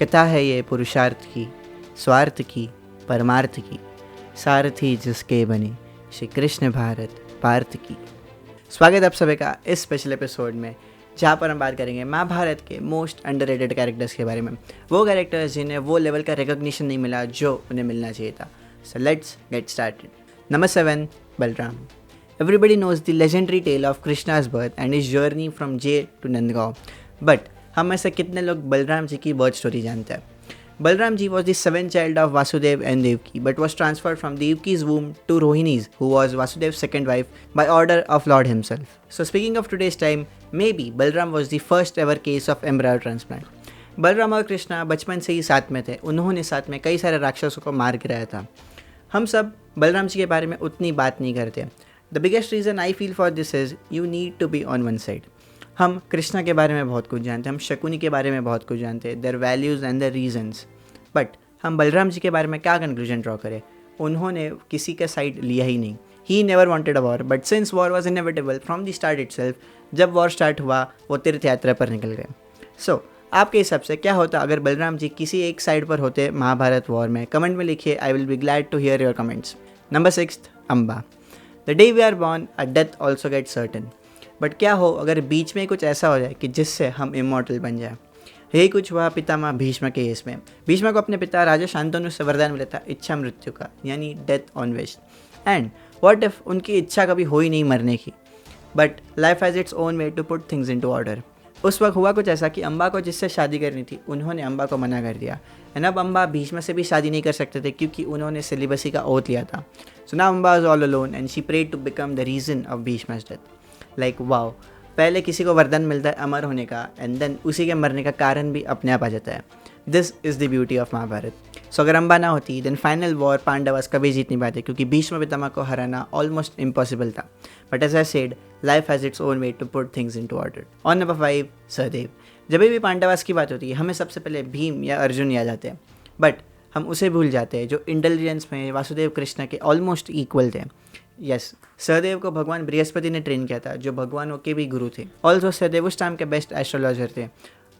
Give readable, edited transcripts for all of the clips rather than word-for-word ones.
कथा है ये पुरुषार्थ की, स्वार्थ की, परमार्थ की, सारथी जिसके बने श्री कृष्ण भारत पार्थ की। स्वागत आप सभी का इस स्पेशल एपिसोड में, जहाँ पर हम बात करेंगे महाभारत के मोस्ट अंडररेटेड कैरेक्टर्स के बारे में। वो कैरेक्टर्स जिन्हें वो लेवल का रिकॉग्निशन नहीं मिला जो उन्हें मिलना चाहिए था। So let's get started. Number 7, Balram. Everybody knows the legendary tale of Krishna's birth and his journey from Jay to Nandgaon. But हम में से कितने लोग बलराम जी की बर्थ स्टोरी जानते हैं? Balram ji was the seventh child of Vasudev and Devaki, but was transferred from Devaki's womb to Rohini's, who was Vasudev's second wife, by order of Lord himself. So speaking of today's time, maybe Balram was the first ever case of embryo transplant. Balram और कृष्णा बचपन से ही साथ में थे। उन्होंने साथ में कई सारे राक्षसों को मार गिराया था। हम सब बलराम जी के बारे में उतनी बात नहीं करते। The biggest reason I feel for this is you need to be on one side. हम कृष्णा के बारे में बहुत कुछ जानते हैं, हम शकुनी के बारे में बहुत कुछ जानते हैं, their values and their reasons. But हम बलराम जी के बारे में क्या कंक्लूजन ड्रॉ करें? उन्होंने किसी का साइड लिया ही नहीं। He never wanted a war, but since war was inevitable from the start itself, जब वॉर स्टार्ट हुआ वो तीर्थ यात्रा पर निकल गए। सो आपके हिसाब से क्या होता अगर बलराम जी किसी एक साइड पर होते महाभारत वॉर में? कमेंट में लिखिए, I will be glad to hear your comments. Number 6, Amba. The day we are born a death also get certain. But क्या हो अगर बीच में कुछ ऐसा हो जाए कि जिससे हम इमॉर्टल बन जाए? यही कुछ हुआ पितामह भीष्म के केस में। भीष्म को अपने पिता राजा शांतनु से वरदान मिला था इच्छा मृत्यु का, यानी death on wish. And what if उनकी इच्छा कभी हो ही नहीं मरने की? But life has its own way to put things into order. उस वक्त हुआ कुछ ऐसा कि अम्बा को जिससे शादी करनी थी उन्होंने अम्बा को मना कर दिया। एंड अब अम्बा भीष्म से भी शादी नहीं कर सकते थे क्योंकि उन्होंने सिलिबसी का ओथ लिया था। So now Amba was all alone and she prayed to become the reason of Bhishma's death. Like wow, पहले किसी को वरदान मिलता है अमर होने का एंड देन उसी के मरने का कारण भी अपने आप आ जाता है। This is the beauty of Mahabharata. So अगर अम्बा ना होती देन फाइनल वॉर पांडवास कभी जीत नहीं पाते क्योंकि भीष्म पितामह को हराना ऑलमोस्ट इम्पॉसिबल था। But as I said, life has its own way to put things into order. On number 5, Sahadev. जब भी पांडवास की बात होती है हमें सबसे पहले भीम या अर्जुन याद आते हैं, बट हम उसे भूल जाते हैं जो इंटेलिजेंस में वासुदेव कृष्ण के ऑलमोस्ट इक्वल थे। यस, सहदेव को भगवान बृहस्पति ने ट्रेन किया था जो भगवानों के भी गुरु थे। ऑल्सो सहदेव उस टाइम के बेस्ट एस्ट्रोलॉजर थे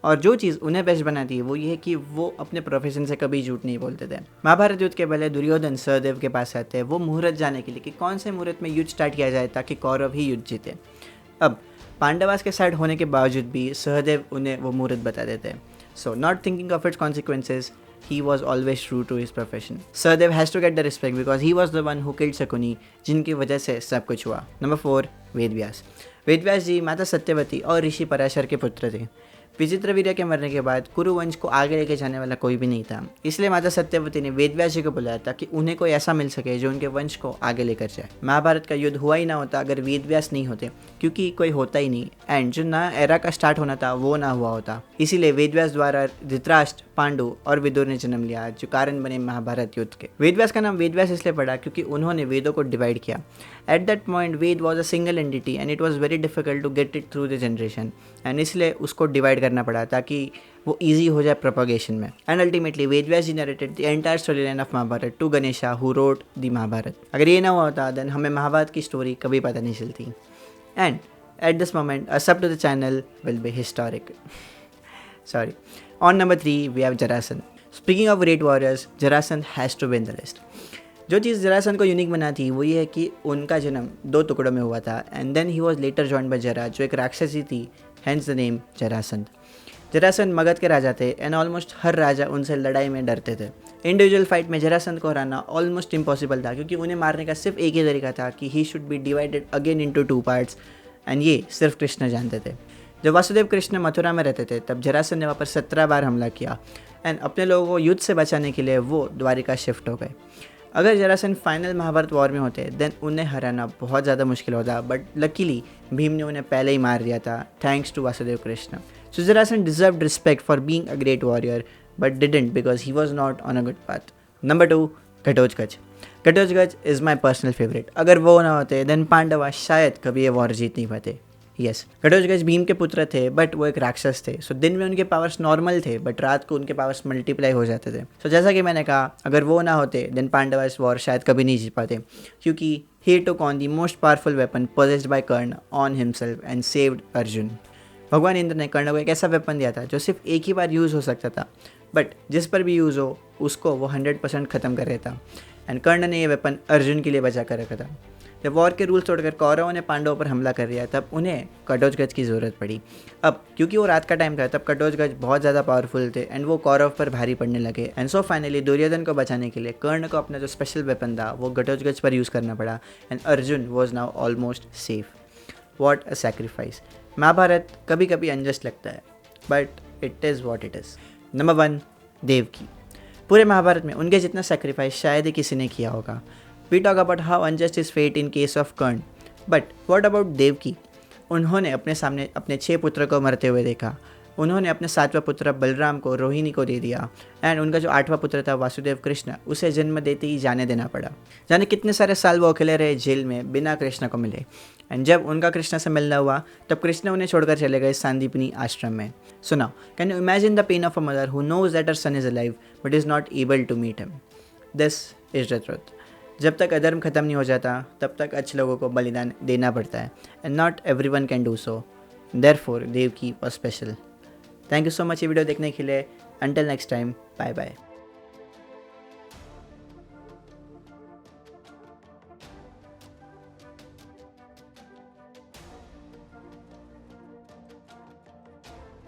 और जो चीज़ उन्हें बेस्ट बनाती है वो ये है कि वो अपने प्रोफेशन से कभी झूठ नहीं बोलते थे। महाभारत युद्ध के पहले दुर्योधन सहदेव के पास आते हैं वो मुहूर्त जाने के लिए कि कौन से मुहूर्त में युद्ध स्टार्ट किया जाए ताकि कौरव ही युद्ध जीते। अब पांडवास के साइड होने के बावजूद भी सहदेव उन्हें वो मुहूर्त बता देते हैं। So not thinking of its consequences, he was always true to his profession. Sahadev has to get the respect because he was the one who killed Shakuni, जिनकी वजह से सब कुछ हुआ। नंबर 4, वेदव्यास। वेदव्यास जी माता सत्यवती और ऋषि पराशर के पुत्र थे। विचित्रवीर्य के मरने के बाद कुरु वंश को आगे लेके जाने वाला कोई भी नहीं था, इसलिए माता सत्यवती ने वेदव्यास जी को बुलाया ताकि उन्हें कोई ऐसा मिल सके जो उनके वंश को आगे लेकर जाए। महाभारत का युद्ध हुआ ही ना होता अगर वेदव्यास नहीं होते, क्योंकि कोई होता ही नहीं एंड जो नया एरा का स्टार्ट होना था वो ना हुआ होता। इसीलिए वेदव्यास द्वारा धृतराष्ट्र, पांडु और विदुर ने जन्म लिया जो कारण बने महाभारत युद्ध के। वेदव्यास का नाम वेदव्यास इसलिए पड़ा क्योंकि उन्होंने वेदों को डिवाइड किया। At that point Veda was a single entity and it was very difficult to get it through the generation, and इसलिए उसको डिवाइड करना पड़ा ताकि वो ईजी हो जाए प्रोपगेशन में। And ultimately Vedvyas ji narrated the entire story line of Mahabharat to Ganesha who wrote the Mahabharat. अगर ये ना हुआ होता देन हमें महाभारत की स्टोरी कभी पता नहीं चलती। And at this moment a sub to the channel will be historic. Sorry. On number 3 we have Jarasandh. Speaking of great warriors, Jarasandh has to be in the list. जो चीज़ जरासंध को यूनिक बना थी वो ये है कि उनका जन्म 2 टुकड़ों में हुआ था and then he was later joined by Jara जो एक राक्षसी थी, hence the name Jarasandh. Jarasandh Magadh के राजा थे एंड ऑलमोस्ट हर राजा उनसे लड़ाई में डरते थे। इंडिविजुअल फाइट में जरासंध को हराना ऑलमोस्ट इम्पॉसिबल था क्योंकि उन्हें मारने का सिर्फ एक ही तरीका था कि he should be divided again into 2 parts, and ये सिर्फ कृष्ण जानते थे। जब वासुदेव कृष्ण मथुरा में रहते थे तब जरासंध ने वहाँ पर 17 बार हमला किया एंड अपने लोगों को युद्ध से बचाने के लिए वो द्वारिका शिफ्ट हो गए। अगर जरासंध फाइनल महाभारत वॉर में होते देन उन्हें हराना बहुत ज़्यादा मुश्किल होता, बट लकीली भीम ने उन्हें पहले ही मार दिया था thanks to Vasudev Krishna. So Jarasandh deserved respect for being a great warrior but didn't because he was not on a good path. Number 2, Ghatotkach. Ghatotkach is my personal favourite. अगर वो ना होते देन पांडवा शायद कभी ये वॉर जीत नहीं पाते। यस, घटोत्कच भीम के पुत्र थे बट वो एक राक्षस थे। सो दिन में उनके पावर्स नॉर्मल थे बट रात को उनके पावर्स मल्टीप्लाई हो जाते थे। सो जैसा कि मैंने कहा अगर वो ना होते देन पांडवा इस वॉर शायद कभी नहीं जीत पाते क्योंकि he took on the most powerful weapon possessed by Karna on himself and saved Arjun. भगवान इंद्र ने कर्ण को एक ऐसा वेपन दिया था जो सिर्फ एक ही बार यूज़ हो सकता था बट जिस पर भी यूज़ हो उसको वो 100% ख़त्म कर रहा था। एंड कर्ण ने ये वेपन अर्जुन के लिए बचा कर रखा था। जब वॉर के रूल तोड़कर कौरवों ने पांडवों पर हमला कर दिया तब उन्हें कटोचगज की ज़रूरत पड़ी। अब क्योंकि वो रात का टाइम था तब कटोचगज बहुत ज़्यादा पावरफुल थे एंड वो कौरव पर भारी पड़ने लगे। एंड सो फाइनली दुर्योधन को बचाने के लिए कर्ण को अपना जो स्पेशल वेपन था वो कटोचगज पर यूज़ करना पड़ा and Arjun was now almost safe. What a sacrifice. Mahabharat कभी कभी अनजस्ट लगता है but it is what it is. Number 1, Devaki. पूरे महाभारत में उनके जितना सैक्रिफाइस शायद ही किसी ने किया होगा। We talk about how unjust is fate in case of Karna, but what about Devaki. उन्होंने अपने सामने अपने 6 पुत्र को मरते हुए देखा। उन्होंने अपने 7वां पुत्र बलराम को रोहिणी को दे दिया एंड उनका जो 8वां पुत्र था वासुदेव कृष्ण उसे जन्म देते ही जाने देना पड़ा। जाने कितने सारे साल वो अकेले रहे जेल में बिना कृष्ण को मिले। एंड जब उनका कृष्ण से मिलना हुआ तब कृष्ण उन्हें छोड़कर चले गए सांदीपनी आश्रम में। So now can you imagine the pain of a mother who knows that her son is alive but is not able to meet him. This is the truth. जब तक अधर्म खत्म नहीं हो जाता तब तक अच्छे लोगों को बलिदान देना पड़ता है and not everyone can do so. Therefore Devaki was special. Thank you so much ये वीडियो देखने के लिए। Until next time, bye bye.